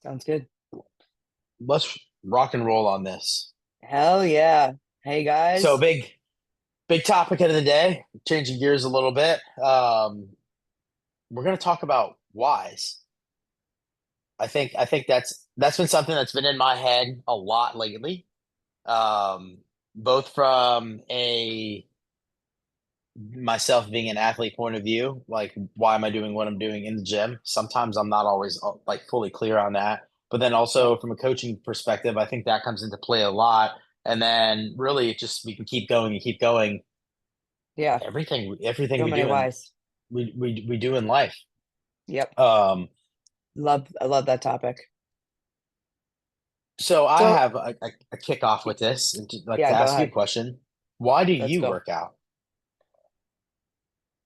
Sounds good. Let's rock and roll on this. Hell yeah. Hey So guys. big topic of the day, changing gears a little bit. We're going to talk about whys. I think that's been something that's been in my head a lot lately. Um, Both from a myself being an athlete point of view, like why am I doing what I'm doing in the gym? Sometimes I'm not always like fully clear on that. But then Yep. also from a coaching perspective, I think that comes into play a lot. And then really it just we can keep going and keep going. Yeah. Everything So we many do in whys. we do in life. Yep. Um, I love that topic. so I So have a kickoff with this, and like to yeah, go ask you a ahead. question. Why do Let's you go. work out?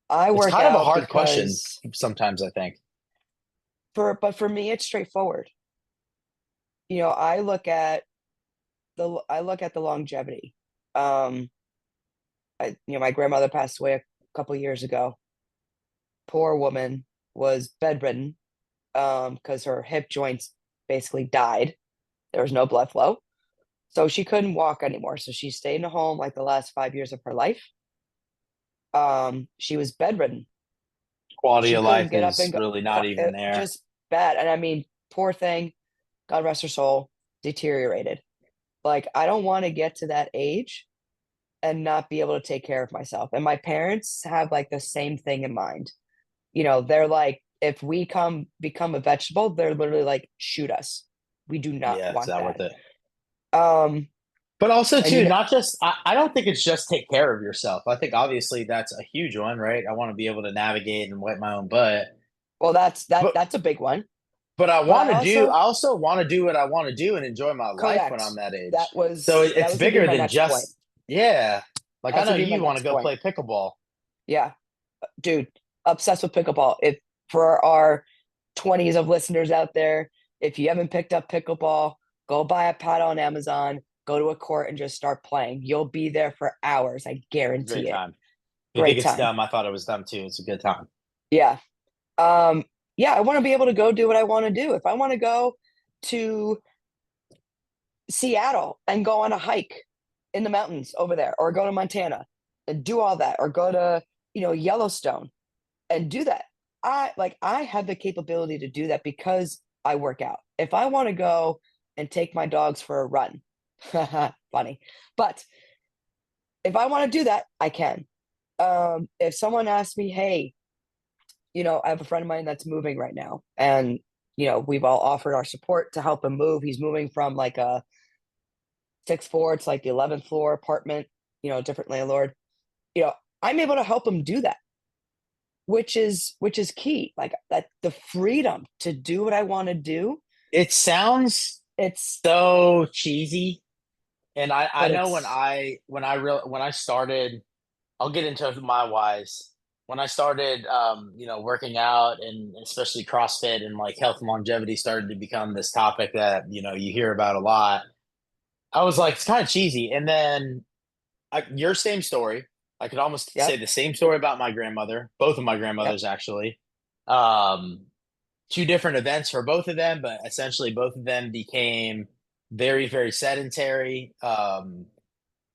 I It's work kind of a out hard question because sometimes, I think. for me it's straightforward. I look at the longevity. Um, my grandmother passed away a couple years ago. Poor woman was bedridden because her hip joints basically died. There was no blood flow. So she couldn't walk anymore. So she stayed in a home like the last 5 years of her life. She was bedridden. Quality She of couldn't life get up is and go. really not even there. Just bad. And I mean, poor thing, God rest her soul, deteriorated. Like, I don't want to get to that age and not be able to take care of myself. And my parents have like the same thing in mind. They're like, if we become a vegetable, they're literally like, shoot us. We do not Yeah, it's want not worth that. it. Um, But also and too, not just I don't think it's just take care of yourself. I think obviously that's a huge one, right? I want to be able to navigate and wipe my own butt. well, that's that But that's a big one. but But I I also also want to do what I want to do and enjoy my life when I'm correct. that That age. So was that it's was gonna be bigger my than next point. just yeah. Like I That's know gonna be my you want to next go point. play pickleball. Yeah, dude, obsessed with pickleball. If for our 20s of listeners out there, if you haven't picked up pickleball, go buy a pad on Amazon, go to a court and just start playing. You'll be there for hours. I Great guarantee it. time. If you think Great it's time. dumb, I thought it was dumb too. It's a good time. Yeah. Um, yeah, I want to be able to go do what I want to do. If I want to go to Seattle and go on a hike in the mountains over there, or go to Montana and do all that, or go to, Yellowstone and do that. I have the capability to do that because I work out. If I want to go and take my dogs for a run, funny, but if I want to do that, I can. If someone asks me, hey, I have a friend of mine that's moving right now, and we've all offered our support to help him move. He's moving from like a sixth floor, it's like the 11th floor apartment, different landlord. You know, I'm able to help him do that, which is key. Like that, the freedom to do what I want to do. It sounds It's so cheesy. And I but know it's when I started, I'll get into my whys. When I started, working out and especially CrossFit and like health and longevity started to become this topic that you hear about a lot. I was like, it's kind of cheesy. And then your same story. I could almost say yep, the same story about my grandmother, both of my yep, grandmothers actually. Um, Two different events for both of them, but essentially both of them became very, very sedentary. I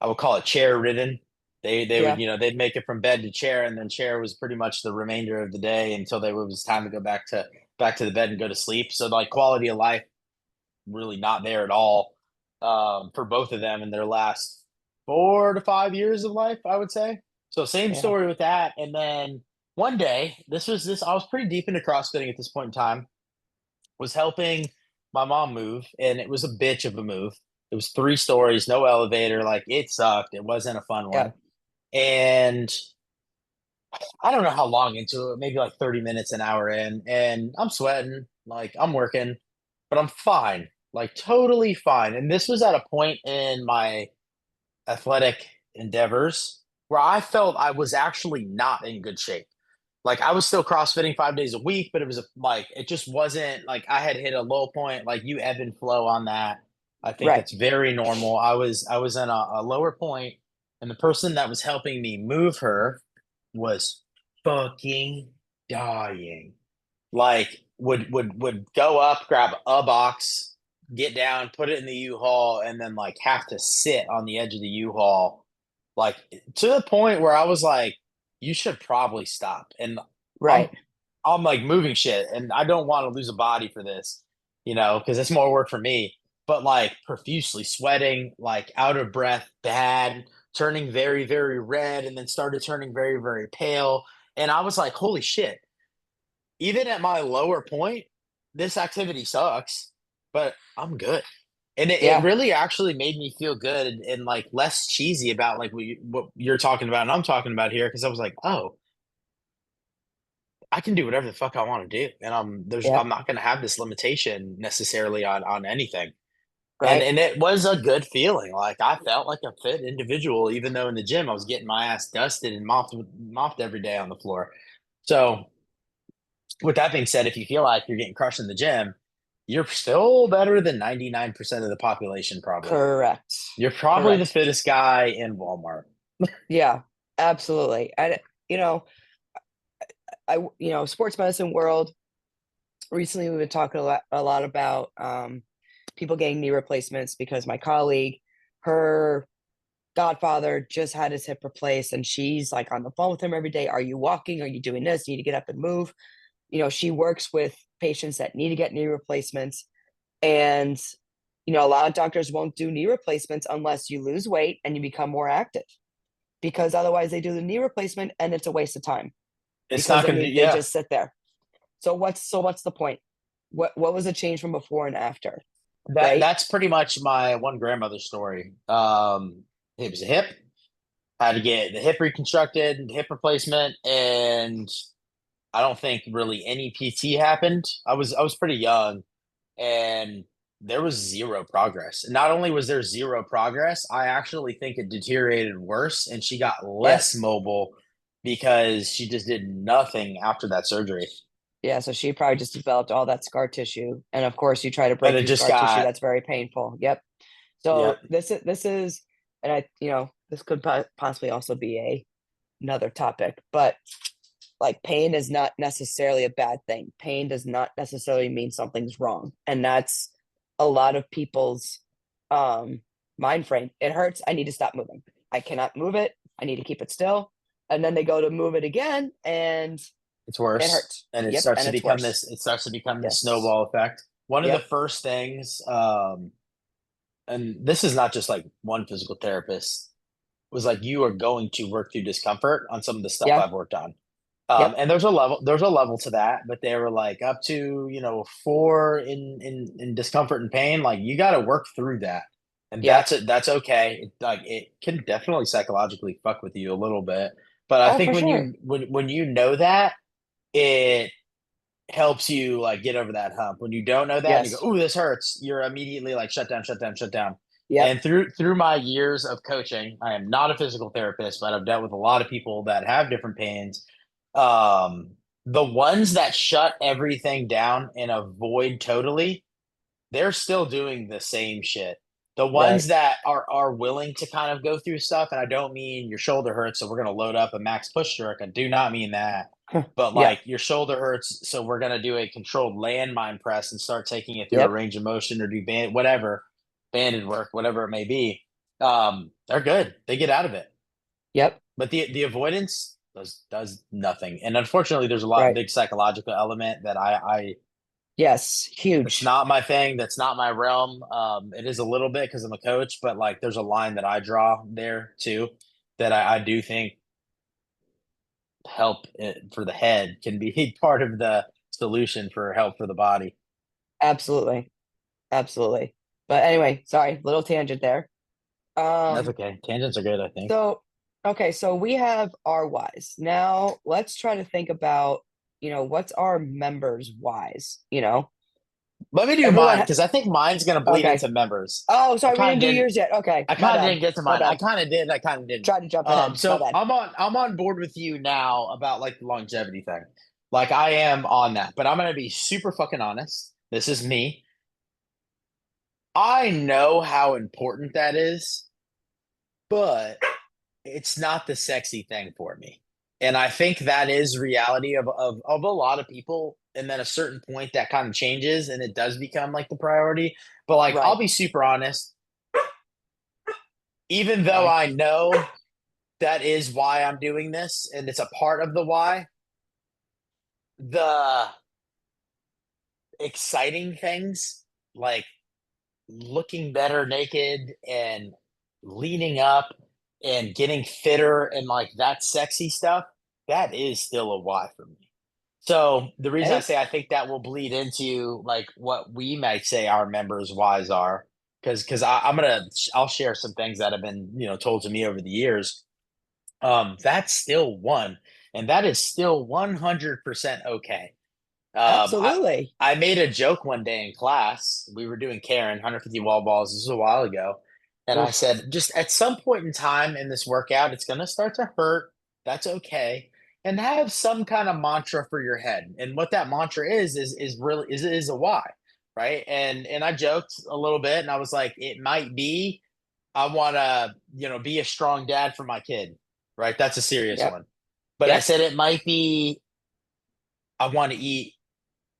would call it chair ridden. They would yeah, they'd make it from bed to chair, and then chair was pretty much the remainder of the day until it was time to go back to the bed and go to sleep. So like quality of life really not there at all for both of them in their last 4 to 5 years of life, I would say. So same yeah, story with that. And then one day, this I was pretty deep into CrossFitting at this point in time, was helping my mom move, and it was a bitch of a move. It was 3 stories, no elevator, like it sucked. It wasn't a fun yeah, one. And I don't know how long into it, maybe like 30 minutes, an hour in, and I'm sweating, like I'm working, but I'm fine, like totally fine. And this was at a point in my athletic endeavors where I felt I was actually not in good shape. Like I was still CrossFitting 5 days a week, but it was like it just wasn't like I had hit a low point. Like you ebb and flow on that. I think right. it's very normal. I was in a lower point, and the person that was helping me move her was fucking dying. Like would go up, grab a box, get down, put it in the U-Haul, and then like have to sit on the edge of the U-Haul, like to the point where I was like, you should probably stop. And I'm Right. I'm like moving shit, and I don't want to lose a body for this, because it's more work for me. But like profusely sweating, like out of breath, bad, turning very, very red, and then started turning very, very pale. And I was like, holy shit, even at my lower point, this activity sucks, but I'm good. And it Yeah. really actually made me feel good and like less cheesy about like what you're talking about and I'm talking about here. Cause I was like, oh, I can do whatever the fuck I want to do. And I'm Yep. not gonna have this limitation necessarily on anything. And Right. and it was a good feeling. Like I felt like a fit individual, even though in the gym I was getting my ass dusted and mopped every day on the floor. So with that being said, if you feel like you're getting crushed in the gym, you're still better than 99% of the population, probably. Correct. You're probably the Correct. fittest guy in Walmart. Yeah. Absolutely. And you know, sports medicine world. Recently, we've been talking a lot about people getting knee replacements because my colleague, her godfather just had his hip replaced, and she's like on the phone with him every day. Are you walking? Are you doing this? You need to get up and move. She works with patients that need to get knee replacements. And, a lot of doctors won't do knee replacements unless you lose weight and you become more active, because otherwise they do the knee replacement and it's a waste of time It's because not then going to be, they yeah. just sit there. So what's the point? What was the change from before and after? Right? That's pretty much my one grandmother's story. It was a hip, had to get the hip reconstructed, hip replacement, and I don't think really any PT happened. I was pretty young, and there was zero progress. Not only was there zero progress, I actually think it deteriorated worse, and she got less Yes. mobile because she just did nothing after that surgery. Yeah, so she probably just developed all that scar tissue. And of course, you try to And break it through just scar tissue. got, That's very painful. Yep. yep, So this is, and this could possibly also be another topic, but like pain is not necessarily a bad thing. Pain does not necessarily mean something's wrong. And that's a lot of people's um mind frame. It hurts. I need to stop moving. I cannot move it. I need to keep it still. And then they go to move it again and it's it worse. hurts. And Yep. And it's worse. it starts to become this Yes. snowball effect. One of the Yep. first things, and this is not just like one physical therapist, was like, you are going to work through discomfort on some of the stuff Yeah. I've worked on. Yep. And there's a level to that, but they were like up to, 4 in discomfort and pain. Like you got to work through that. And Yep. that's okay. Like it can definitely psychologically fuck with you a little bit. But I Oh, think for sure. when you know that, it helps you like get over that hump. When you don't know that and you go, Yes. "Ooh, this hurts," you're immediately like shut down, shut down, shut down. Yep. And through my years of coaching, I am not a physical therapist, but I've dealt with a lot of people that have different pains. Um, the ones that shut everything down and avoid totally, they're still doing the same shit. The ones Right. that are willing to kind of go through stuff, and I don't mean your shoulder hurts, so we're gonna load up a max push jerk. I do not mean that. But Yeah. like your shoulder hurts, so we're gonna do a controlled landmine press and start taking it through a Yep. range of motion or do whatever, banded work, whatever it may be. They're good. They get out of it. Yep. But the avoidance does nothing. And unfortunately, there's a lot Right. big psychological element that I Yes. it's Huge. not my thing. That's not my realm. It is a little bit because I'm a coach, but like there's a line that I draw there too that I do think for the head can be part of the solution for help for the body. Absolutely. Absolutely. But anyway, sorry, little tangent there. That's Um, okay. Tangents are good, I think. so okay, so we have our whys. Now let's try to think about, what's our members' whys, Let me do Everyone mine because I think mine's gonna bleed okay. into members. Oh, I sorry, we kind of didn't do didn't. yours yet. Okay, I my kind of bad. didn't get to My mine. I bad. kind of did. I kind of didn't. Tried to jump ahead. My So bad. I'm on board with you now about like the longevity thing. Like I am on that, but I'm gonna be super fucking honest. This is me. I know how important that is, but it's not the sexy thing for me. And I think that is reality of a lot of people. and then a certain point that kind of changes and it does become like the priority. But like, I'll Right. be super honest, even though Sorry. I know that is why I'm doing this and it's a part of the why, the exciting things like looking better naked and leaning up and getting fitter and like that sexy stuff, that is still a why for me. So the reason I Hey, say I think that will bleed into like what we might say our members' whys are, because I'll share some things that have been told to me over the years. That's still one, and that is still 100% okay. Um, I absolutely. I made a joke one day in class. We were doing Karen 150 wall balls. This was a while ago, and I Oof. said, just at some point in time in this workout, it's gonna start to hurt. That's okay, and have some kind of mantra for your head. And what that mantra is really is a why, right? And I joked a little bit, and I was like, it might be I want to be a strong dad for my kid, right? That's a serious Yep. one. But I Yep. said it might be I want to eat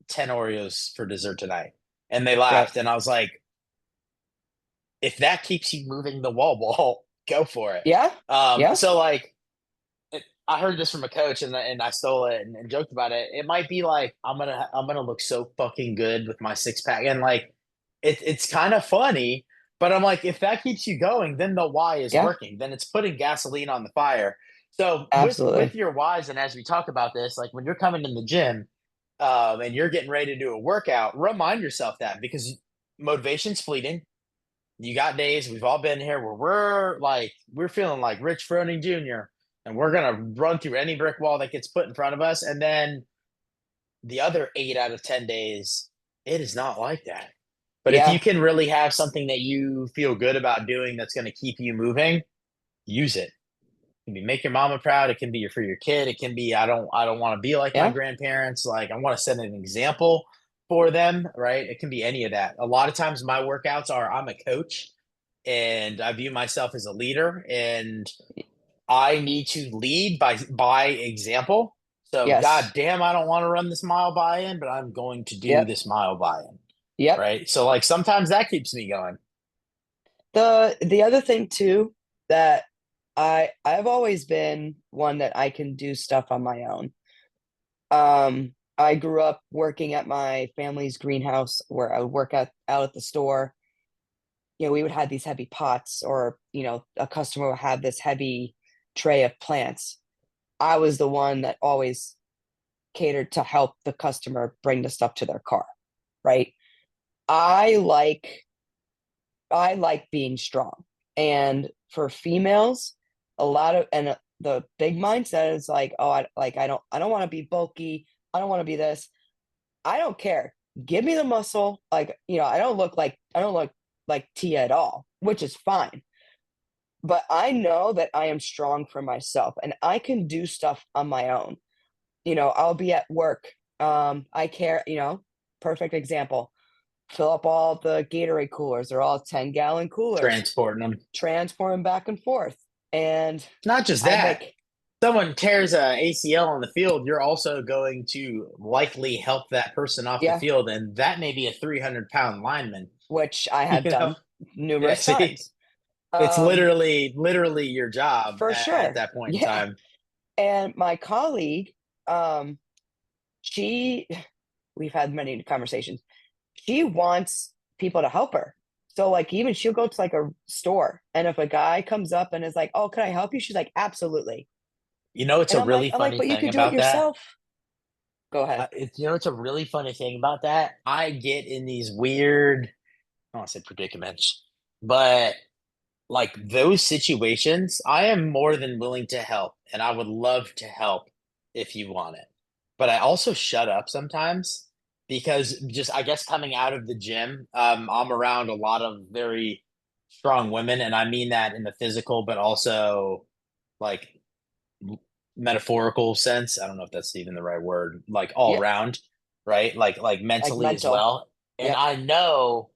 10 Oreos for dessert tonight. And they Right. laughed. And I was like, if that keeps you moving the wall ball, go for it. Yeah. Yeah. So like I heard this from a coach and I stole it and joked about it. It might be like I'm gonna look so fucking good with my six pack. And like it's kind of funny, but I'm like, if that keeps you going, then the why is Yeah. working. Then it's putting gasoline on the fire. So with Absolutely. your whys, and as we talk about this, like when you're coming in the gym, and you're getting ready to do a workout, remind yourself that because motivation's fleeting. You got days, we've all been here where we're feeling like Rich Froning Jr. and we're gonna run through any brick wall that gets put in front of us. And then the other 8 out of 10 days, it is not like that. But if you Yeah. can really have something that you feel good about doing that's going to keep you moving, use it. It can be make your mama proud. It can be for your kid. It can be I don't want to be like my Yeah. grandparents. Like I want to set an example for them, right? It can be any of that. A lot of times my workouts are I'm a coach and I view myself as a leader and I need to lead by example. So god Yes. damn I don't want to run this mile buy-in, but I'm going to do Yep. this mile buy-in, Yep. right? So like sometimes that keeps me going. The other thing too that I've always been one that I can do stuff on my own. I grew up working at my family's greenhouse where I would work out at the store. We would have these heavy pots, or a customer would have this heavy tray of plants. I was the one that always catered to help the customer bring the stuff to their car, right? I like I like being strong. And for females, a lot of and the big mindset is like, oh, I don't want to be bulky. I don't want to be this. I don't care. Give me the muscle. Like, I don't look like Tia at all, which is fine. But I know that I am strong for myself and I can do stuff on my own. I'll be at work. I care, perfect example. Fill up all the Gatorade coolers. They're all 10-gallon coolers, Transporting them. transport them back and forth. And Not just I that. make, Someone tears a ACL on the field, you're also going to likely help that person off the yeah, field, and that may be a 300-pound lineman. which I You have know, done yeah. numerous See, times. it's Um, literally your job for at sure. that point in Yeah. time. And my colleague, um, she, we've had many conversations. She wants people to help her. So like even she'll go to like a store, and if a guy comes up and is like, "Oh, can I help you?" She's like, "Absolutely." It's And a I'm like, really I'm like, funny "But you thing could do it about that. yourself." Go ahead. It's a really funny thing about that. I get in these weird, I don't want to say predicaments, but like those situations, I am more than willing to help, and I would love to help if you want it. But I also shut up sometimes because just I guess coming out of the gym, I'm around a lot of very strong women, and I mean that in the physical, but also like metaphorical sense. I don't know if that's even the right word, like all Yeah, around, right? Like like mentally as mental. well. And Yep. I know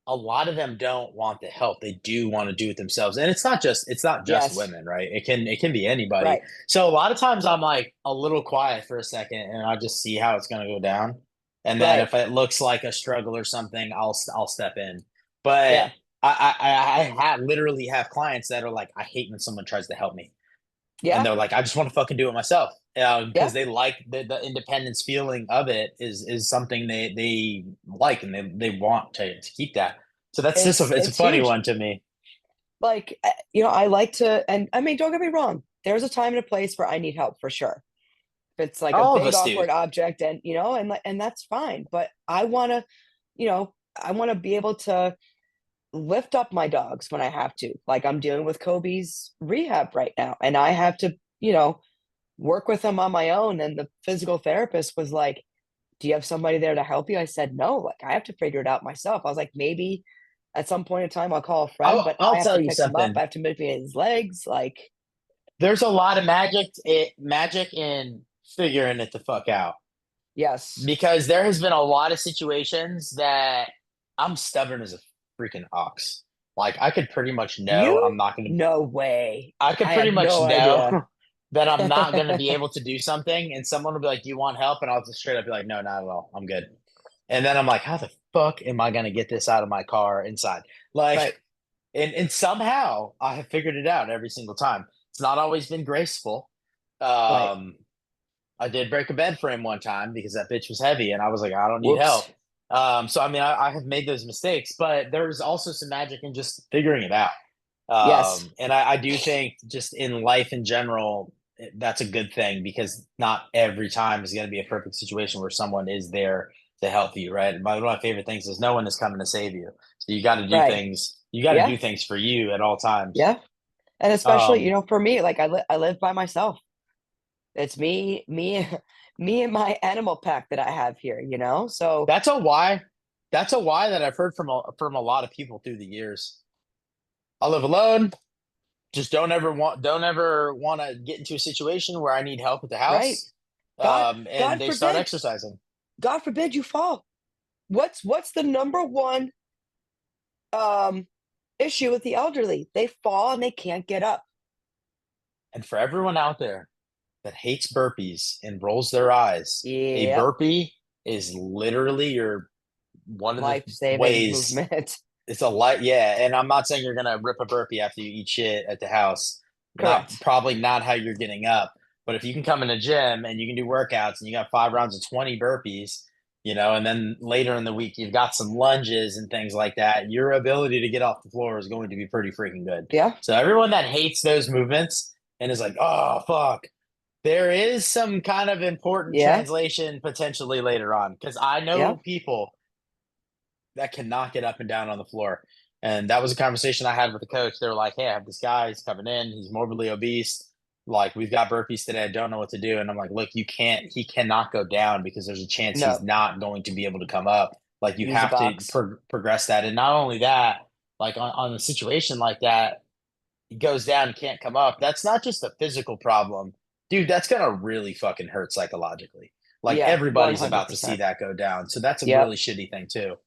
a lot of them don't want the help. They do want to do it themselves. And it's not just Yes. women, right? It can be anybody. Right. So a lot of times I'm like a little quiet for a second and I just see how it's going to go down. And then Right. if it looks like a struggle or something, I'll step in. But Yeah. I literally have clients that are like, I hate when someone tries to help me, and Yeah. they're like, I just want to fucking do it myself, because Yeah. they like the independence feeling of it is something they like, and they want to keep that. So that's just it's a It's funny huge. one to me. Like, I like to, and I mean, don't get me wrong. There's a time and a place where I need help for sure. If it's like a All of big us do. awkward object, and and that's fine. But I want to, I want to be able to lift up my dogs when I have to. Like I'm dealing with Kobe's rehab right now, and I have to, work with him on my own. And the physical therapist was like, "Do you have somebody there to help you?" I said, "No, like I have to figure it out myself." I was like, "Maybe at some point in time I'll call a friend, I'll, but I I'll have tell to you pick him up. I something. have to manipulate his legs." Like, There's a lot of magic in figuring it the fuck out, yes, because there has been a lot of situations that I'm stubborn as a freaking ox. Like I could pretty much know I'm you? not going to No way. I could I pretty had much no know idea. that I'm not going to be able to do something, and someone will be like, "Do you want help?" And I'll just straight up be like, "No, not at all. I'm good." And then I'm like, "How the fuck am I going to get this out of my car inside?" Right, Like, and somehow I have figured it out every single time. It's not always been graceful. right. Um, I did break a bed frame one time because that bitch was heavy, and I was like, "I don't need help." Whoops. So I mean, I have made those mistakes, but there's also some magic in just figuring it out. Yes. And I do think just in life in general, that's a good thing, because not every time is going to be a perfect situation where someone is there to help you, right? One of my favorite things is no one is coming to save you. So you got to do Right. things. You got to Yeah. do things for you at all times. Yeah. And especially, Um, for me, like I live by myself. It's me and my animal pack that I have here, So, that's a why. That's a why that I've heard from a lot of people through the years. I live alone. Just don't ever want to get into a situation where I need help at the right. house. God And God they start forbid, exercising. God forbid you fall. What's the number one um issue with the elderly? They fall and they can't get up. And for everyone out there that hates burpees and rolls their eyes, a Yep. burpee is literally your one of the Life-saving ways. movement. It's a light, yeah. And I'm not saying you're gonna rip a burpee after you eat shit at the house. Not Correct. probably not how you're getting up. But if you can come in a gym and you can do workouts and you got 5 rounds of 20 burpees, and then later in the week you've got some lunges and things like that, your ability to get off the floor is going to be pretty freaking good. Yeah. So everyone that hates those movements and is like, oh fuck, there is some kind of important Yeah. translation potentially later on, because I know Yeah. people that cannot get up and down on the floor. And that was a conversation I had with the coach. They were like, "Hey, I have this guy. He's coming in. He's morbidly obese. Like, we've got burpees today. I don't know what to do." And I'm like, "Look, you can't. He cannot go down because there's a chance he's No. not going to be able to come up. Like, you Use a have to box. progress that. And not only that, like on a situation like that, he goes down and can't come up. That's not just a physical problem, dude. That's gonna really fucking hurt psychologically. Like Yeah, everybody's about to see 100%. that go down. So that's a Yep. really shitty thing too.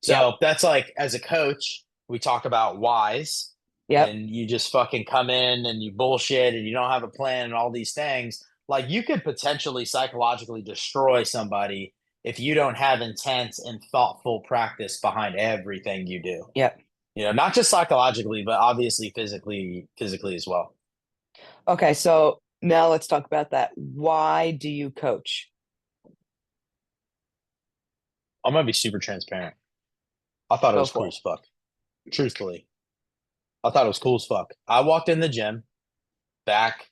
Yep. So that's like, as a coach, we talk about whys, Yep. and you just fucking come in and you bullshit and you don't have a plan and all these things. Like, you could potentially psychologically destroy somebody if you don't have intense and thoughtful practice behind everything you do. Yep. Not just psychologically, but obviously physically as well. Okay, so now let's talk about that. Why do you coach? I'm gonna be super transparent. I thought it Go was cool for it. as fuck. Truthfully, I thought it was cool as fuck. I walked in the gym back,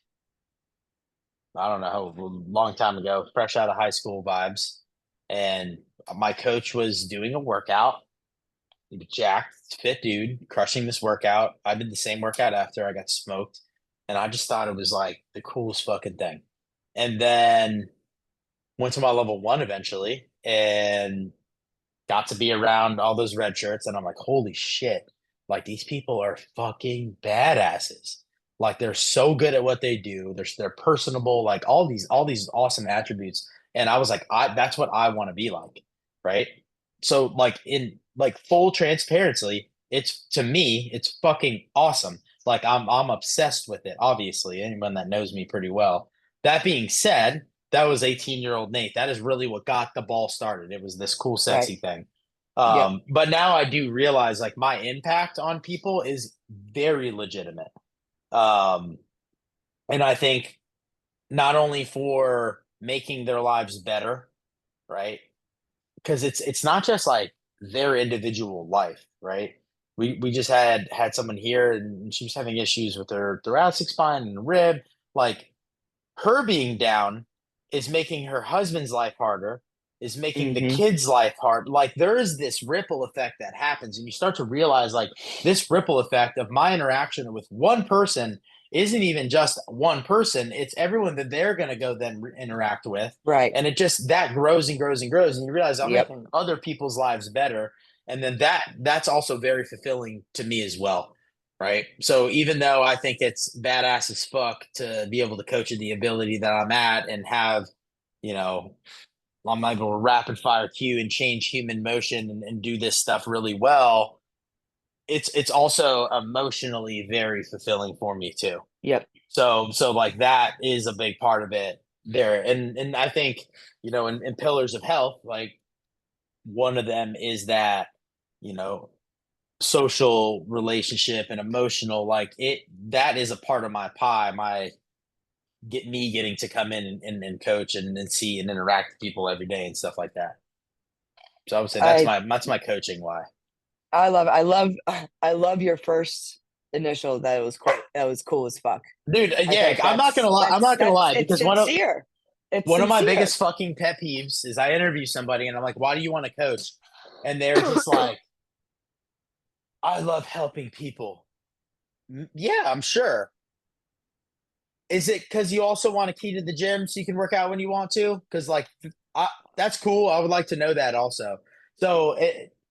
I don't know, how long time ago, fresh out of high school vibes, and my coach was doing a workout. He was jacked, fit dude, crushing this workout. I did the same workout after I got smoked, and I just thought it was like the coolest fucking thing. And then went to my level one eventually, and got to be around all those red shirts, and I'm like, holy shit, like these people are fucking badasses. Like, they're so good at what they do. They're personable, like all these awesome attributes. And I was like, that's what I want to be like, right? So like, in like full transparency, it's to me, it's fucking awesome. Like I'm obsessed with it, obviously, anyone that knows me pretty well. That being said, that was 18-year-old Nate. That is really what got the ball started. It was this cool, Right. sexy thing. Yep. But now I do realize like my impact on people is very legitimate. Um, and I think not only for making their lives better, right? Because it's not just like their individual life, right? We just had someone here and she was having issues with her thoracic spine and rib. Like her being down is making her husband's life harder, is making the Hmm. kids' life hard. Like there is this ripple effect that happens, and you start to realize like this ripple effect of my interaction with one person isn't even just one person, it's everyone that they're going to go then interact with. Right. And it just that grows and grows and grows, and you realize I'm Yep. making other people's lives better. And then that's also very fulfilling to me as well, right? So even though I think it's badass as fuck to be able to coach at the ability that I'm at and have, you know, I'm able to rapid fire cue and change human motion and do this stuff really well. It's also emotionally very fulfilling for me too. Yep. So like that is a big part of it there. And I think, in pillars of health, like one of them is that, you know, social relationship and emotional like it that is a part of my pie, my get me getting to come in and coach and see and interact with people every day and stuff like that. So I would say that's I my coaching why. I love your first initial. That was cool as fuck. Dude, I yeah, think I'm not gonna lie, it's because sincere. It's one of my sincere. biggest fucking pet peeves is I interview somebody and I'm like, why do you want to coach? And they're just like, I love helping people. Yeah, I'm sure. Is it because you also want a key to the gym so you can work out when you want to? Because I, that's cool. I would like to know that also. So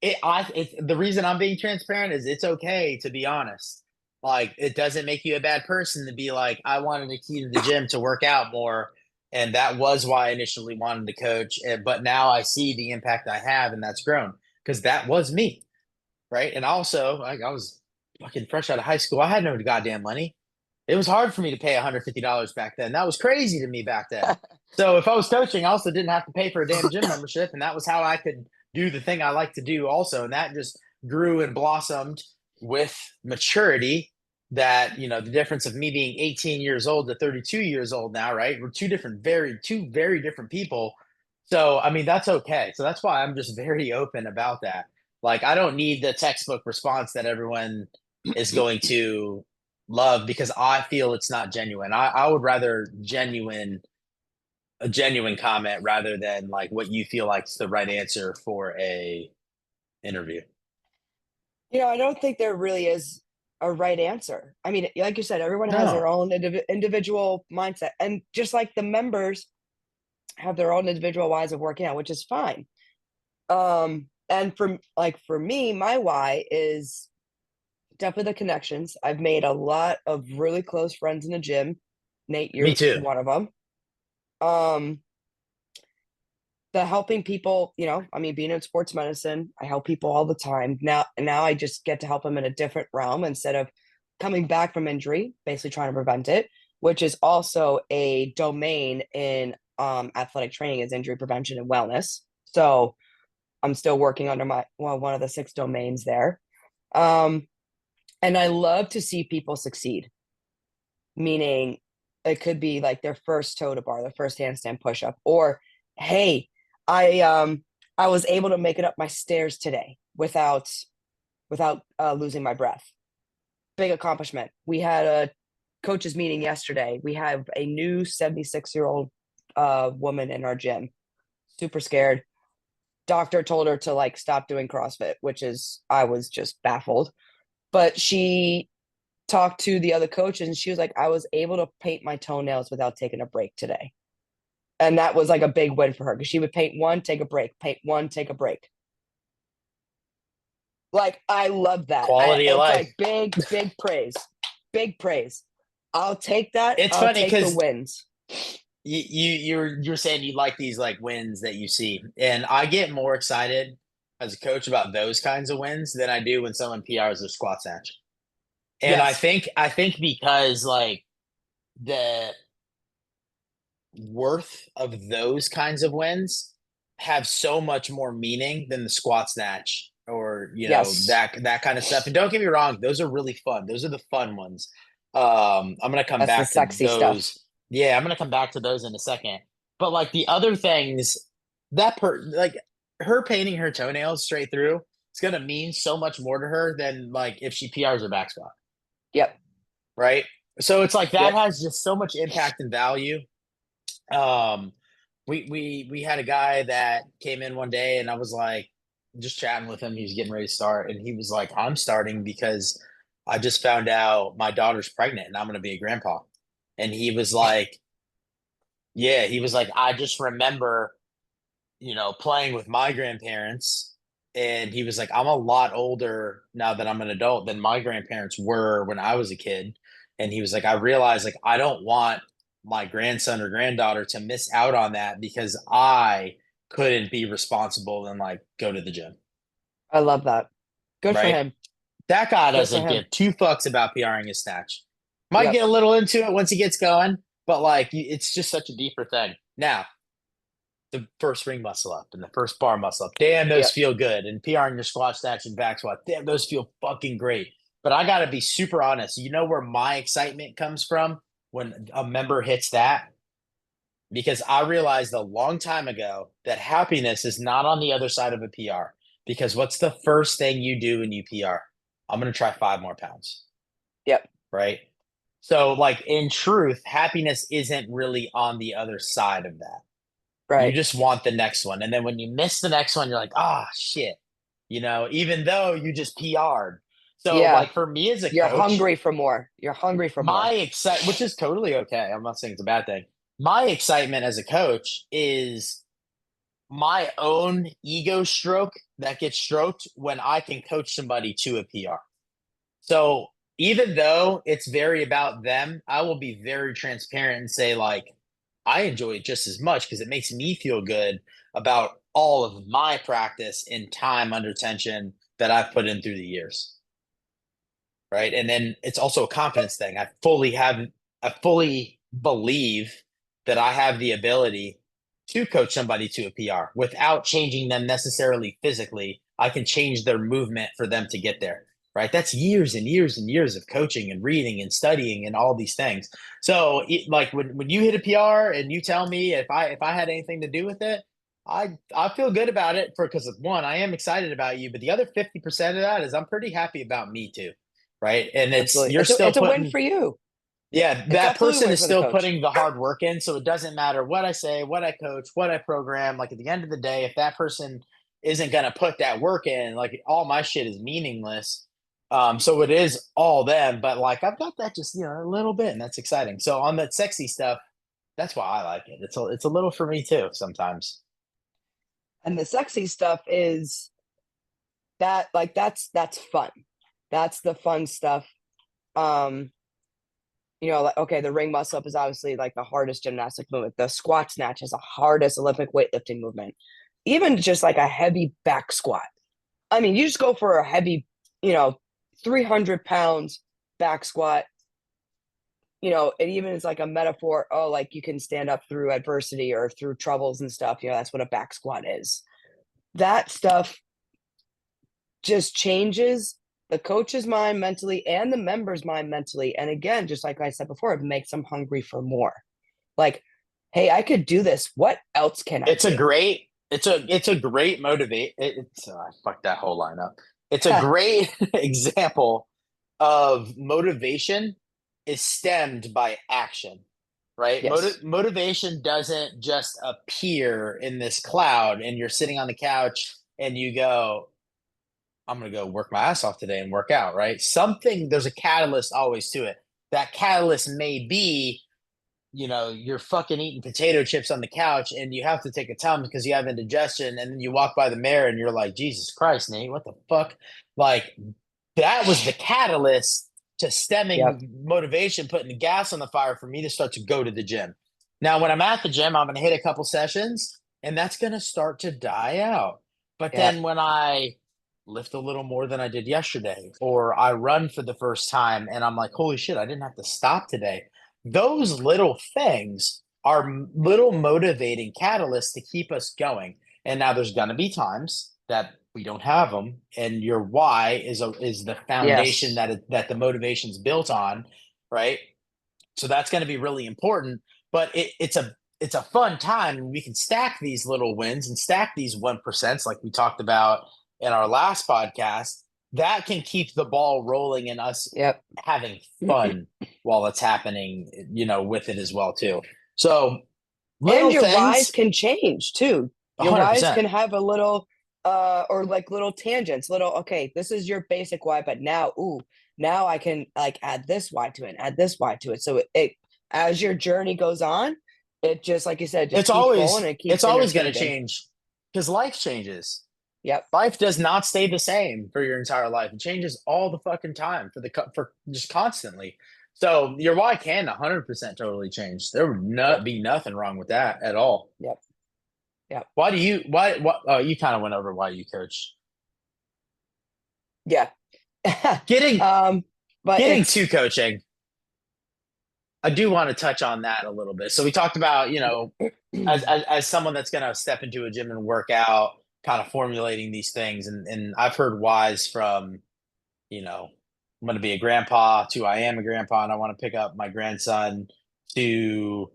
the reason I'm being transparent is it's okay to be honest. Like it doesn't make you a bad person to be like, I wanted a key to the gym to work out more, and that was why I initially wanted to coach. But now I see the impact I have, and that's grown because that was me, right? And also, like I was fucking fresh out of high school. I had no goddamn money. It was hard for me to pay $150 back then. That was crazy to me back then. So if I was coaching, I also didn't have to pay for a damn gym membership, and that was how I could do the thing I like to do also. And that just grew and blossomed with maturity. That the difference of me being 18 years old to 32 years old now, right? We're two very different people. So I mean that's okay. So that's why I'm just very open about that. Like I don't need the textbook response that everyone is going to love because I feel it's not genuine. I would rather a genuine comment rather than like what you feel like is the right answer for a interview. I don't think there really is a right answer. I mean, like you said, everyone has their No, own individual mindset, and just like the members have their own individual ways of working out, which is fine. And for me, my why is definitely the connections. I've made a lot of really close friends in the gym. Nate, me you're too. one of them. Um, the helping people, I mean, being in sports medicine, I help people all the time. Now I just get to help them in a different realm instead of coming back from injury, basically trying to prevent it, which is also a domain in athletic training is injury prevention and wellness. So I'm still working under one of the 6 domains there. Um, and I love to see people succeed, meaning it could be like their first toe to bar, their first handstand push up, or hey, I was able to make it up my stairs today without losing my breath. Big accomplishment. We had a coaches meeting yesterday. We have a new 76-year-old woman in our gym. Super scared. Doctor told her to like stop doing CrossFit, which is I was just baffled. But she talked to the other coaches and she was like, I was able to paint my toenails without taking a break today. And that was like a big win for her because she would paint one, take a break, paint one, take a break. Like I love that. Quality of It's life. like big praise, big praise. I'll take that. It's I'll funny take the because wins. you're saying you like these like wins that you see, and I get more excited as a coach about those kinds of wins than I do when someone PRs their squat snatch. And Yes. I think because like the worth of those kinds of wins have so much more meaning than the squat snatch or Yes. that kind of stuff. And don't get me wrong, those are really fun. Those are the fun ones. I'm gonna come That's the back to sexy stuff. those. Yeah, I'm gonna come back to those in a second. But like the other things, that like her painting her toenails straight through, it's gonna mean so much more to her than like if she PRs her back squat, Yep. right? So it's like that Yep. has just so much impact and value. um, we had a guy that came in one day, and I was like, just chatting with him. He was getting ready to start, and he was like, "I'm starting because I just found out my daughter's pregnant, and I'm going to be a grandpa." And he was like, "Yeah," he was like, "I just remember, playing with my grandparents." And he was like, "I'm a lot older now that I'm an adult than my grandparents were when I was a kid." And he was like, "I realized like I don't want my grandson or granddaughter to miss out on that because I couldn't be responsible and like go to the gym." I love that. Good for Right? him. That guy Good for doesn't him. give two fucks about PRing his snatch. Might Yep. get a little into it once he gets going, but like it's just such a deeper thing. Now, the first ring muscle up and the first bar muscle up. Damn, those Yep. feel good. And PRing your squat snatch and back squat. Damn, those feel fucking great. But I got to be super honest. You know where my excitement comes from when a member hits that? Because I realized a long time ago that happiness is not on the other side of a PR. Because what's the first thing you do when you PR? I'm going to try 5 more pounds. Yep. Right. So, like, in truth, happiness isn't really on the other side of that. You Right. just want the next one. And then when you miss the next one, you're like, ah, shit, even though you just PR'd. So, Yeah. like, for me as a You're coach, hungry for more. You're hungry for my more. which is totally okay. I'm not saying it's a bad thing. My excitement as a coach is my own ego stroke that gets stroked when I can coach somebody to a PR. So, even though it's very about them, I will be very transparent and say, like, I enjoy it just as much because it makes me feel good about all of my practice and time under tension that I've put in through the years. Right. And then it's also a confidence thing. I fully believe that I have the ability to coach somebody to a PR without changing them necessarily physically. I can change their movement for them to get there. Right. That's years and years and years of coaching and reading and studying and all these things. So like when you hit a PR and you tell me if I had anything to do with it, I feel good about it because of one, I am excited about you, but the other 50% of that is I'm pretty happy about me too. Right. And Absolutely. you're still It's a win putting, for you. yeah, It's that absolutely a person win is for the still coach. putting the hard work in. So it doesn't matter what I say, what I coach, what I program. Like at the end of the day, if that person isn't going to put that work in, like all my shit is meaningless. So it is all them, but like I've got that just, a little bit, and that's exciting. So on that sexy stuff, that's why I like it. It's a little for me too sometimes. And the sexy stuff is that like that's fun. That's the fun stuff. Um, like okay, the ring muscle up is obviously like the hardest gymnastic movement. The squat snatch is the hardest Olympic weightlifting movement. Even just like a heavy back squat. I mean, you just go for a heavy, you know, 300 pounds back squat. It even is like a metaphor. Oh, like you can stand up through adversity or through troubles and stuff. That's what a back squat is. That stuff just changes the coach's mind mentally and the member's mind mentally. And again, just like I said before, it makes them hungry for more. Like, hey, I could do this. What else can I It's a do? great, it's a great motivate. I fucked that whole line up. It's a great example of motivation is stemmed by action, right? Yes. Motivation doesn't just appear in this cloud and you're sitting on the couch and you go, I'm going to go work my ass off today and work out, right? There's a catalyst always to it. That catalyst may be, you're fucking eating potato chips on the couch and you have to take a Tums because you have indigestion. And then you walk by the mirror and you're like, Jesus Christ, Nate, what the fuck? Like, that was the catalyst to Yep. stemming motivation, putting the gas on the fire for me to start to go to the gym. Now, when I'm at the gym, I'm going to hit a couple sessions and that's going to start to die out. But Yep. then when I lift a little more than I did yesterday, or I run for the first time and I'm like, holy shit, I didn't have to stop today. Those little things are little motivating catalysts to keep us going. And now there's going to be times that we don't have them, and your why is the foundation Yes. that the motivation's built on, right? So that's going to be really important. But it's a fun time, and we can stack these little wins and stack these 1%, like we talked about in our last podcast. That can keep the ball rolling and us Yep. having fun while it's happening, with it as well too. So And little your whys things, can change too. Your hundred whys percent. can have a little or like little tangents, little, okay, this is your basic why, but now, ooh, now I can like add this why to it, add this why to it. So it as your journey goes on, it just like you said, just It's keeps rolling always and it it's keeps always going to interchanging. change because life changes. Yep. Life does not stay the same for your entire life. It changes all the fucking time for just constantly. So your why can 100% totally change. There would not Yep. be nothing wrong with that at all. Yep. Yep. Why do you why what oh you kind of went over why you coach. Yeah. Getting um, but getting it's to coaching, I do want to touch on that a little bit. So we talked about, as someone that's going to step into a gym and work out, kind of formulating these things, and I've heard whys from, I'm going to be a grandpa to I am a grandpa and I want to pick up my grandson to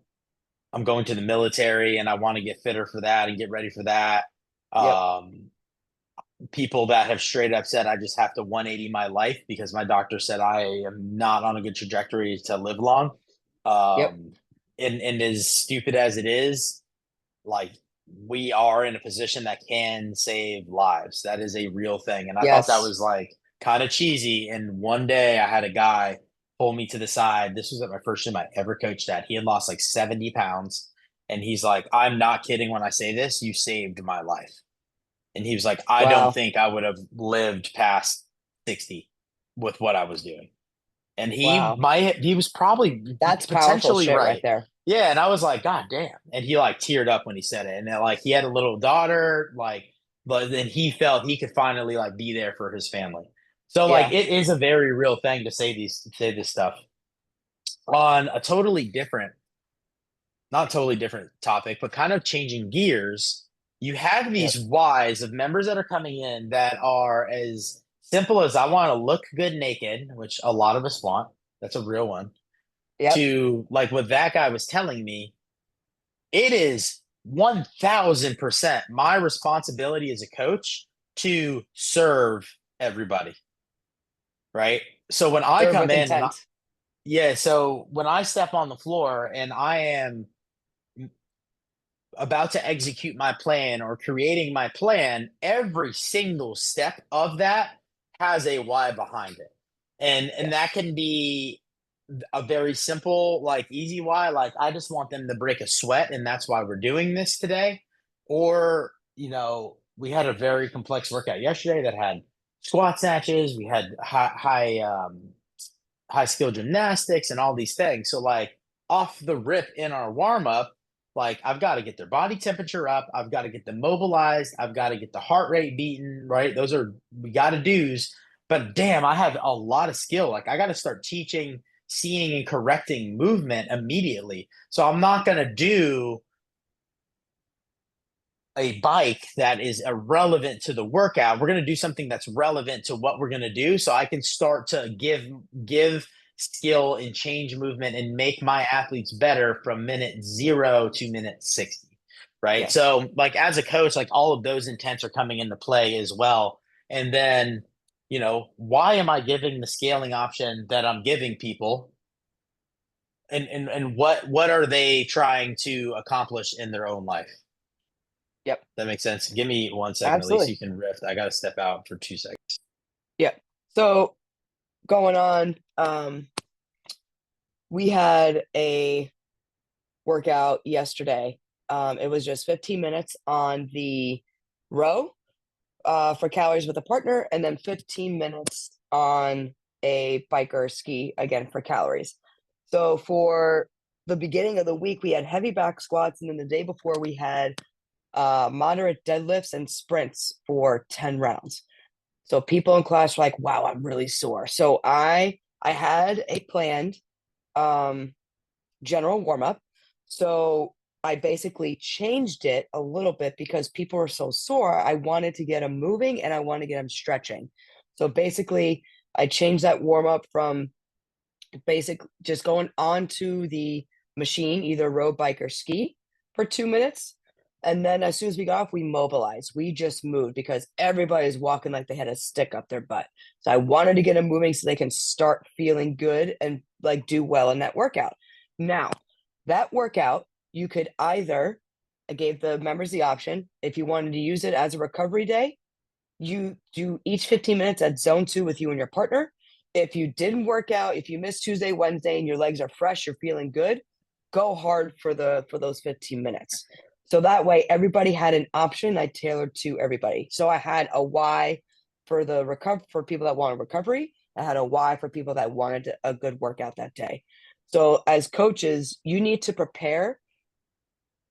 I'm going to the military and I want to get fitter for that and get ready for that. yep. Um, People that have straight up said I just have to 180 my life because my doctor said I am not on a good trajectory to live long. Yep. Um, and as stupid as it is, like we are in a position that can save lives. That is a real thing. And I thought that Yes. was like kind of cheesy. And one day I had a guy pull me to the side. This was at my first gym I ever coached at. He had lost like 70 pounds. And he's like, I'm not kidding when I say this. You saved my life. And he was like, I don't Wow. think I would have lived past 60 with what I was doing. And Wow. he was probably That's powerful potentially shit right right. there. Yeah, and I was like, God damn. And he like teared up when he said it. And then, like he had a little daughter, but then he felt he could finally like be there for his family. So like Yeah. it is a very real thing to say this stuff on a totally different, not totally different topic, but kind of changing gears. You have these Yes. whys of members that are coming in that are as simple as I want to look good naked, which a lot of us want. That's a real one. Yep. To like what that guy was telling me, it is 1000% my responsibility as a coach to serve everybody. Right. So when I Serve come with in and intent. yeah, so when I step on the floor and I am about to execute my plan or creating my plan, every single step of that has a why behind it. And that Yes. can be a very simple, like easy why, like I just want them to break a sweat and that's why we're doing this today. Or, we had a very complex workout yesterday that had squat snatches, we had high skill gymnastics and all these things. So like off the rip in our warm up, like I've got to get their body temperature up, I've got to get them mobilized, I've got to get the heart rate beaten, right? Those are we got to do's. But damn, I have a lot of skill. Like I got to start teaching, seeing and correcting movement immediately. So I'm not going to do a bike that is irrelevant to the workout. We're going to do something that's relevant to what we're going to do so I can start to give skill and change movement and make my athletes better from minute 0 to minute 60. Right? Yes. So like as a coach, like all of those intents are coming into play as well. And then, why am I giving the scaling option that I'm giving people? And what are they trying to accomplish in their own life? Yep. That makes sense. Give me 1 second, at least Absolutely. you can riff. I got to step out for 2 seconds. Yep. So going on, we had a workout yesterday. It was just 15 minutes on the row for calories with a partner, and then 15 minutes on a biker ski again for calories. So for the beginning of the week, we had heavy back squats, and then the day before we had moderate deadlifts and sprints for 10 rounds. So people in class were like, wow, I'm really sore. So I had a planned general warm up. So I basically changed it a little bit because people were so sore. I wanted to get them moving and I wanted to get them stretching. So basically, I changed that warm up from basic just going onto the machine, either road bike or ski for 2 minutes. And then as soon as we got off, we mobilized. We just moved because everybody's walking like they had a stick up their butt. So I wanted to get them moving so they can start feeling good and like do well in that workout. Now, that workout, you could either, I gave the members the option, if you wanted to use it as a recovery day, you do each 15 minutes at zone 2 with you and your partner. If you didn't work out, if you missed Tuesday, Wednesday, and your legs are fresh, you're feeling good, go hard for those 15 minutes. So that way everybody had an option I tailored to everybody. So I had a why for the for people that wanted recovery. I had a why for people that wanted a good workout that day. So as coaches, you need to prepare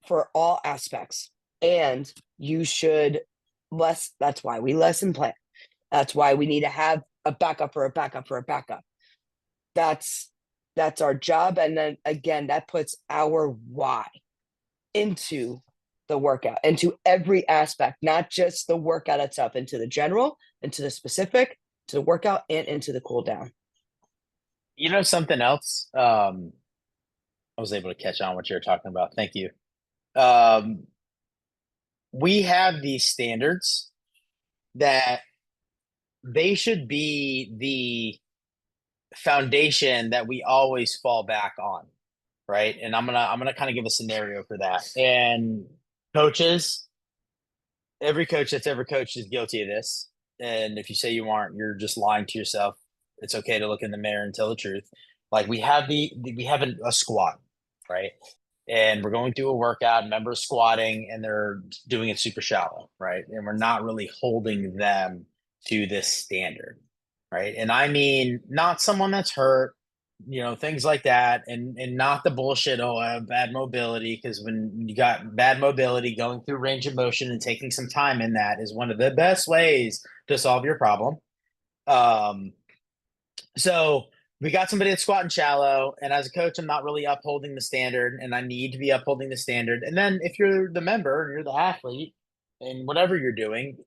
for all aspects, and you should that's why we lesson plan. That's why we need to have a backup for a backup for a backup. That's that's our job. And then again, that puts our why into the workout, into every aspect, not just the workout itself, into the general, into the specific, to the workout, and into the cool down. You know something else? I was able to catch on what you were talking about. Thank you. Um, we have these standards that they should be the foundation that we always fall back on, right? And I'm gonna kind of give a scenario for that. And coaches, every coach that's ever coached is guilty of this. And if you say you aren't, you're just lying to yourself. It's okay to look in the mirror and tell the truth. Like we have a squat, right? And we're going through a workout, members squatting, and they're doing it super shallow, right? And we're not really holding them to this standard, right? And I mean, not someone that's hurt, things like that, and not the bullshit. Oh, I have bad mobility, because when you got bad mobility, going through range of motion and taking some time in that is one of the best ways to solve your problem. Um, so we got somebody that's squatting shallow, and as a coach, I'm not really upholding the standard, and I need to be upholding the standard. And then if you're the member and you're the athlete, and whatever you're doing,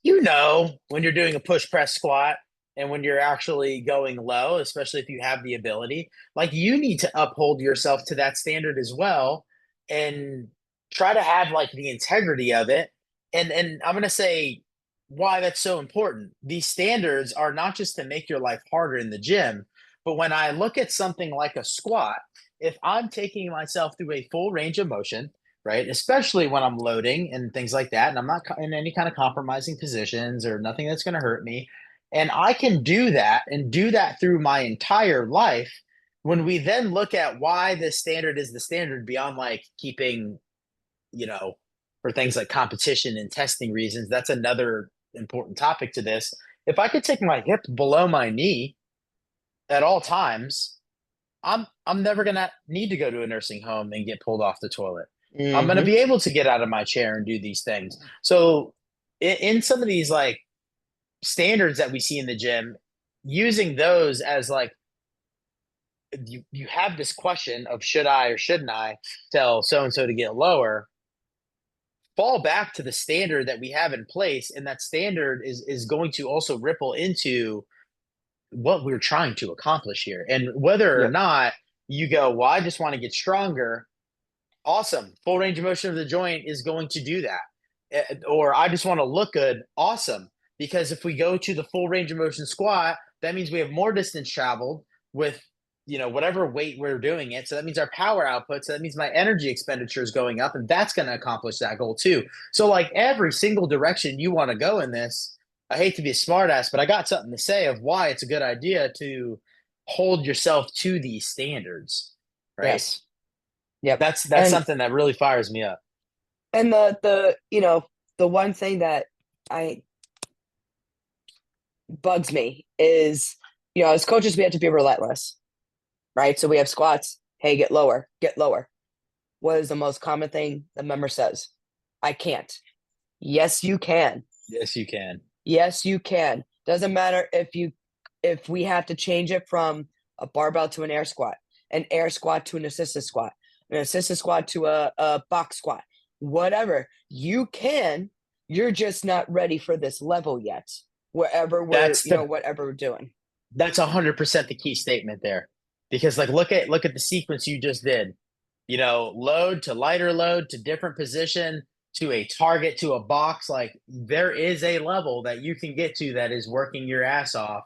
when you're doing a push press squat and when you're actually going low, especially if you have the ability, like you need to uphold yourself to that standard as well, and try to have like the integrity of it. And I'm going to say why that's so important. These standards are not just to make your life harder in the gym, but when I look at something like a squat, if I'm taking myself through a full range of motion, right? Especially when I'm loading and things like that, and I'm not in any kind of compromising positions or nothing that's going to hurt me. And I can do that and do that through my entire life. When we then look at why the standard is the standard beyond like keeping, you know, for things like competition and testing reasons, that's another important topic to this. If I could take my hip below my knee at all times, I'm never gonna need to go to a nursing home and get pulled off the toilet. I'm gonna Mm-hmm. be able to get out of my chair and do these things. So in some of these like standards that we see in the gym, using those as like you have this question of should I or shouldn't I tell so and so to get lower, fall back to the standard that we have in place, and that standard is going to also ripple into what we're trying to accomplish here. And whether or Yep. not you go, well, I just want to get stronger, awesome. Full range of motion of the joint is going to do that. Or I just want to look good, awesome. Because if we go to the full range of motion squat, that means we have more distance traveled with whatever weight we're doing it. So that means our power output. So that means my energy expenditure is going up, and that's going to accomplish that goal too. So like every single direction you want to go in this, I hate to be a smartass, but I got something to say of why it's a good idea to hold yourself to these standards, right? Yes. Yep. That's And something that really fires me up. the one thing that I bugs me is, as coaches, we have to be relentless, right? So we have squats. Hey, get lower, get lower. What is the most common thing the member says? I can't. Yes, you can. Yes, you can. Yes, you can. Doesn't matter if we have to change it from a barbell to an air squat to an assisted squat to a box squat, whatever. You can. You're just not ready for this level yet. Wherever we're, That's the whatever we're doing. that's 100% the key statement there. Because like look at the sequence you just did. Load to lighter load to different position to a target to a box. Like there is a level that you can get to that is working your ass off,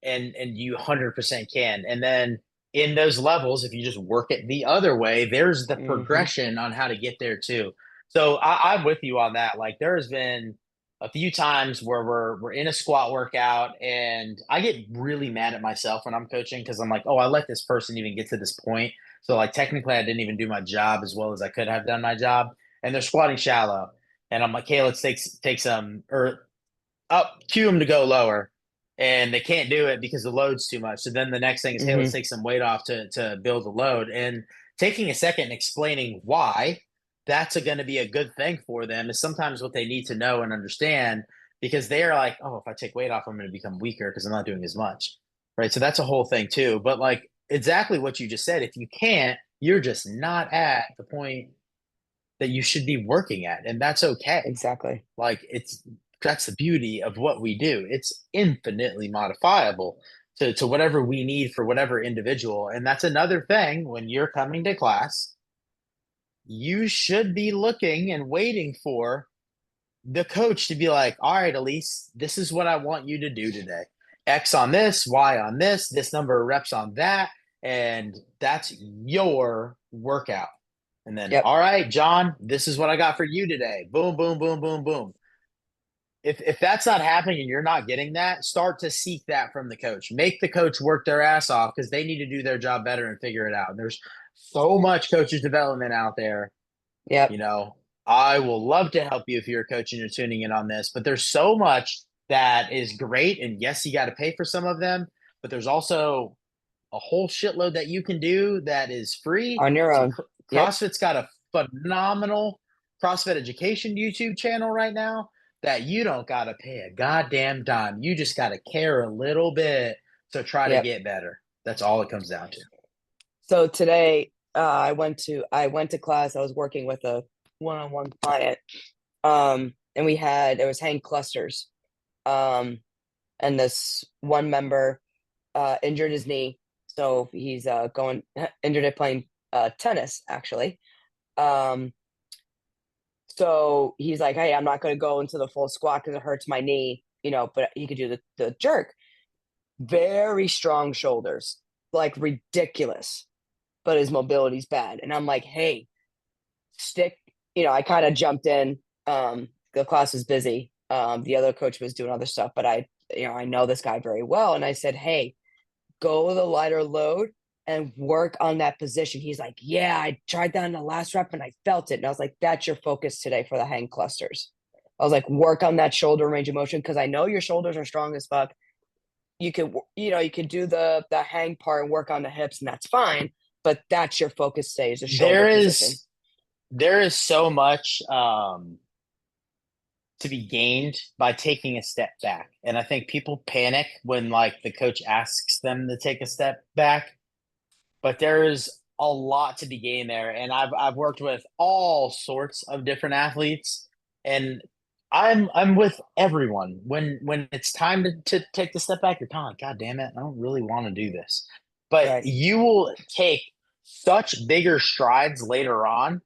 and you 100% can. And then in those levels, if you just work it the other way, there's the Hmm. progression on how to get there too. So I'm with you on that. Like there has been a few times where we're in a squat workout and I get really mad at myself when I'm coaching because I'm like, oh, I let this person even get to this point. So like technically I didn't even do my job as well as I could have done my job. And they're squatting shallow. And I'm like, hey, let's take some or up cue them to go lower. And they can't do it because the load's too much. So then the next thing is, hey, let's Hmm. take some weight off to build the load. And taking a second and explaining why that's going to be a good thing for them is sometimes what they need to know and understand because they are like, oh, if I take weight off, I'm going to become weaker because I'm not doing as much. Right. So that's a whole thing too. But like exactly what you just said, if you can't, you're just not at the point that you should be working at. And that's okay. Exactly. Like that's the beauty of what we do. It's infinitely modifiable to whatever we need for whatever individual. And that's another thing when you're coming to class, you should be looking and waiting for the coach to be like, all right, Elise, this is what I want you to do today. X on this, Y on this number of reps on that. And that's your workout. And then, Yep. all right, John, this is what I got for you today. Boom, boom, boom, boom, boom. If that's not happening and you're not getting that, start to seek that from the coach. Make the coach work their ass off because they need to do their job better and figure it out. And there's so much coaches development out there. Yep. You know, I will love to help you if you're a coach and you're tuning in on this, but there's so much that is great. And yes, you got to pay for some of them, but there's also a whole shitload that you can do that is free. On your So own. Yep. CrossFit's got a phenomenal CrossFit education YouTube channel right now that you don't got to pay a goddamn dime. You just got to care a little bit to try to Yep. get better. That's all it comes down to. So today, I went to class. I was working with a one-on-one client, and it was hang clusters, um, and this one member injured his knee, so he's going injured it playing tennis actually. Um, so he's like, "Hey, I'm not going to go into the full squat because it hurts my knee, but he could do the jerk." Very strong shoulders, like ridiculous, but his mobility's bad. And I'm like, hey, stick, I kind of jumped in. The class was busy. The other coach was doing other stuff, but I know this guy very well. And I said, hey, go with a lighter load and work on that position. He's like, yeah, I tried that in the last rep and I felt it. And I was like, that's your focus today for the hang clusters. I was like, work on that shoulder range of motion because I know your shoulders are strong as fuck. You could do the hang part and work on the hips, and that's fine. But that's your focus today is a shoulder There position. is there is so much to be gained by taking a step back. And I think people panic when like the coach asks them to take a step back, but there is a lot to be gained there. And I've worked with all sorts of different athletes and I'm with everyone. When it's time to take the step back, you're kind of like, God damn it, I don't really want to do this. But Right. you will take such bigger strides later on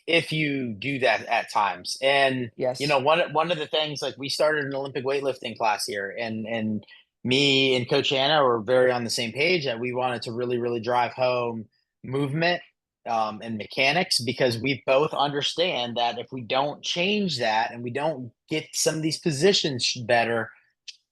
if you do that at times. And Yes. one of the things like we started an Olympic weightlifting class here, and me and Coach Anna were very on the same page that we wanted to really drive home movement and mechanics because we both understand that if we don't change that and we don't get some of these positions better,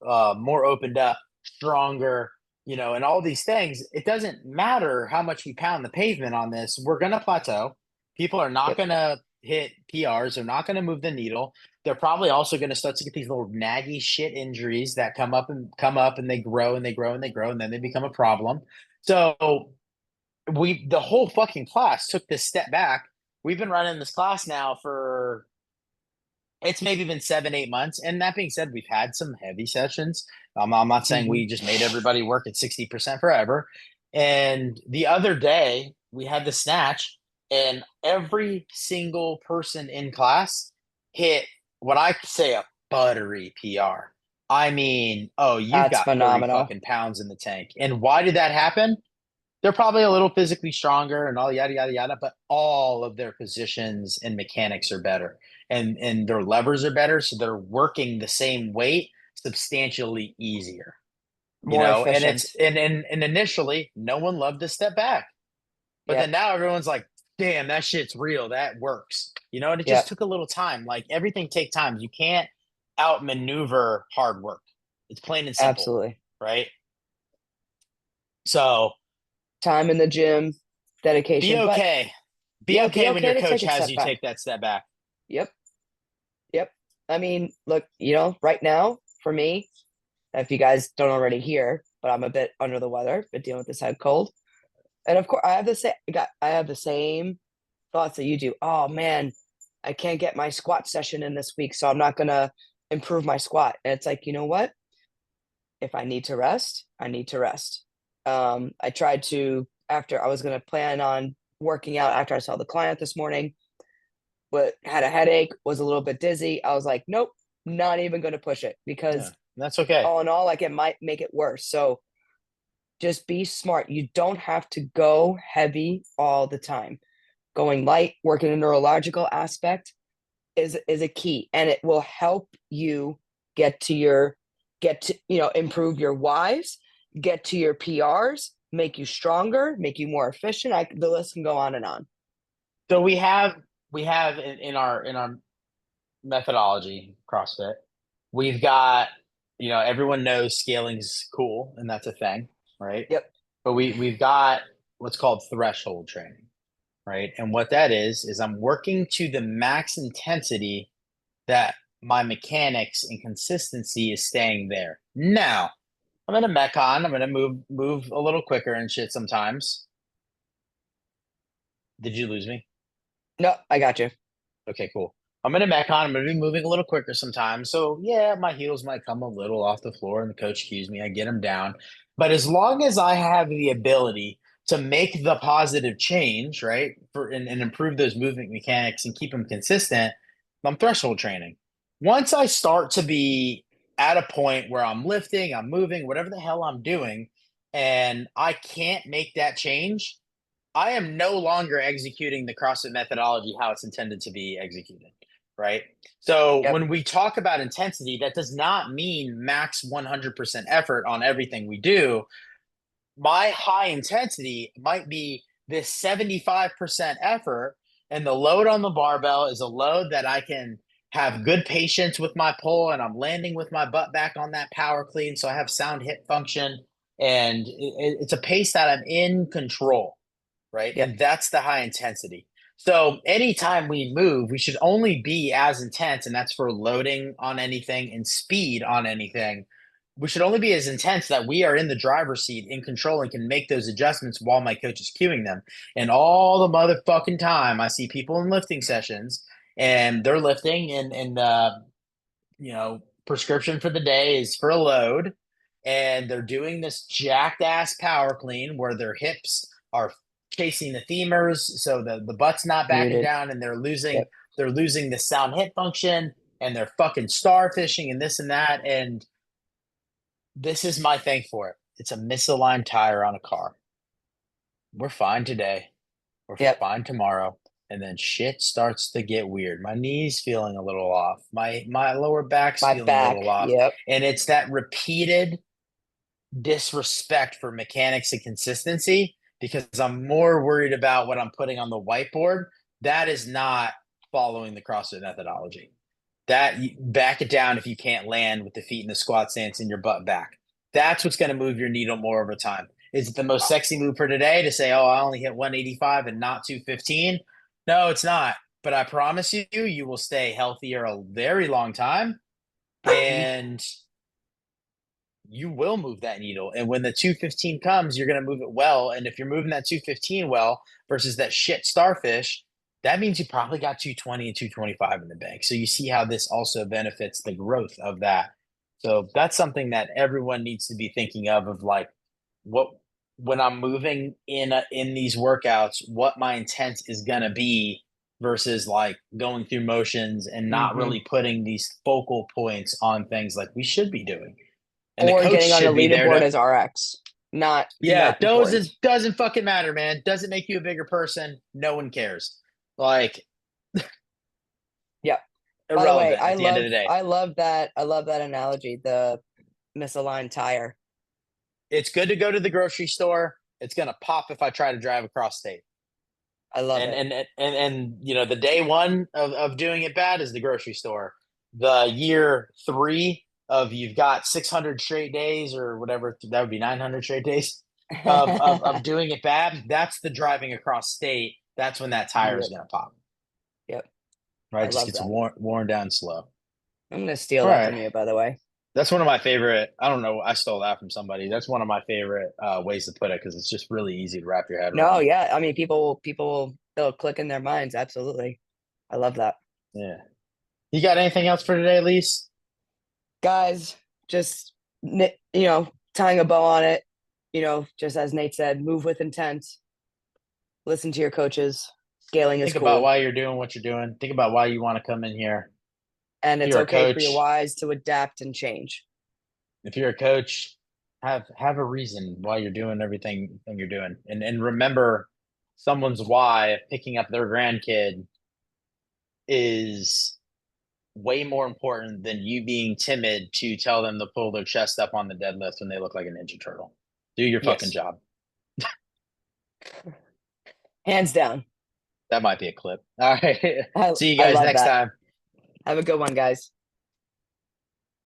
more opened up, stronger, and all these things, it doesn't matter how much we pound the pavement on this. We're going to plateau. People are not Yep. going to hit PRs. They're not going to move the needle. They're probably also going to start to get these little naggy shit injuries that come up and they grow and they grow and they grow and then they become a problem. So the whole fucking class took this step back. We've been running this class now for it's maybe been 7, 8 months. And that being said, we've had some heavy sessions. I'm not saying Hmm. we just made everybody work at 60% forever. And the other day we had the snatch, and every single person in class hit what I say a buttery PR. I mean, oh, you've That's got 30 phenomenal. fucking pounds in the tank. And why did that happen? They're probably a little physically stronger and all yada yada yada, but all of their positions and mechanics are better, and their levers are better, so they're working the same weight substantially easier. More And efficient. and initially no one loved to step back, but then Yep. now everyone's like, damn, that shit's real, that works. And it just Yep. took a little time. Like everything take time. You can't outmaneuver hard work. It's plain and simple, Absolutely. right? So Time in the gym, be dedication, but okay. Be yeah, be okay when okay your to take coach a has step you back. take that step back. Yep. Yep. I mean, look, right now for me, if you guys don't already hear, but I'm a bit under the weather, but dealing with this head cold. And of course, I have the same thoughts that you do. Oh man, I can't get my squat session in this week, so I'm not gonna improve my squat. And it's like, you know what? If I need to rest, I need to rest. I tried to after I was gonna plan on working out after I saw the client this morning, but had a headache, was a little bit dizzy. I was like, nope, not even gonna push it Yeah, because that's okay. all in all, like it might make it worse. So just be smart. You don't have to go heavy all the time. Going light, working a neurological aspect is a key, and it will help you get to your get to improve your Ys, get to your PRs, make you stronger, make you more efficient. The list can go on and on. So we have in our methodology CrossFit, we've got everyone knows scaling's cool and that's a thing, right? Yep. But we've got what's called threshold training, right? And what that is I'm working to the max intensity that my mechanics and consistency is staying there. Now, I'm in a Mecon. I'm gonna move a little quicker and shit sometimes. Did you lose me? No, I got you. Okay, cool. I'm in a Mecon. I'm gonna be moving a little quicker sometimes. So yeah, my heels might come a little off the floor, and the coach cues me. I get them down. But as long as I have the ability to make the positive change, right, and improve those movement mechanics and keep them consistent, I'm threshold training. Once I start to be at a point where I'm lifting, I'm moving, whatever the hell I'm doing, and I can't make that change, I am no longer executing the CrossFit methodology how it's intended to be executed, right? So Yep. when we talk about intensity, that does not mean max 100% effort on everything we do. My high intensity might be this 75% effort, and the load on the barbell is a load that I can have good patience with my pull, and I'm landing with my butt back on that power clean. So I have sound hip function, and it's a pace that I'm in control, right? Yep. And that's the high intensity. So anytime we move, we should only be as intense, and that's for loading on anything and speed on anything. We should only be as intense that we are in the driver's seat, in control, and can make those adjustments while my coach is cueing them. And all the motherfucking time, I see people in lifting sessions, and they're lifting, and prescription for the day is for a load, and they're doing this jacked ass power clean where their hips are chasing the femurs, so the butt's not backing Muted. down, and Yep. they're losing the sound hip function, and they're fucking starfishing and this and that. And this is my thing for it. It's a misaligned tire on a car. We're fine today. We're Yep. fine tomorrow. And then shit starts to get weird. My knees feeling a little off. My lower back's My feeling a little back. off. Yep. And it's that repeated disrespect for mechanics and consistency because I'm more worried about what I'm putting on the whiteboard. That is not following the CrossFit methodology. That back it down if you can't land with the feet in the squat stance and your butt back. That's what's going to move your needle more over time. Is it the most sexy move for today to say, oh, I only hit 185 and not 215? No, it's not. But I promise you, you will stay healthier a very long time. And you will move that needle. And when the 215 comes, you're going to move it well. And if you're moving that 215 well versus that shit starfish, that means you probably got 220 and 225 in the bank. So you see how this also benefits the growth of that. So that's something that everyone needs to be thinking of like what when I'm moving in these workouts, what my intent is gonna be versus like going through motions and not Hmm. really putting these focal points on things like we should be doing. And the Or coach getting on the should be there leaderboard to, as RX. yeah, Not important. doesn't fucking matter, man. Doesn't make you a bigger person. No one cares. Like Yep. By the way, irrelevant at the end of the day. I love that analogy, the misaligned tire. It's good to go to the grocery store. It's gonna pop if I try to drive across state. I love it. And you know, the day one of doing it bad is the grocery store. The year three of you've got 600 straight days or whatever, that would be 900 straight days of doing it bad. That's the driving across state. That's when that tire is Yep. gonna pop. Yep. Right? I It just love gets that. worn down slow. I'm gonna steal All that right. from you, by the way. That's one of my favorite. I don't know. I stole that from somebody. That's one of my favorite ways to put it because it's just really easy to wrap your head No, around. yeah. I mean, they'll click in their minds. Absolutely. I love that. Yeah. You got anything else for today, Lise? Guys, just tying a bow on it, just as Nate said, move with intent, listen to your coaches. Scaling is Think about cool. why you're doing what you're doing. Think about why you want to come in here. And If it's you're a okay for your coach, whys to adapt and change. if you're a coach, have a reason why you're doing everything you're doing, and remember someone's why of picking up their grandkid is way more important than you being timid to tell them to pull their chest up on the deadlift when they look like a Ninja Turtle. Do your fucking Yes. job. Hands down. That might be a clip. All right. I See you I guys love next that. time. Have a good one, guys.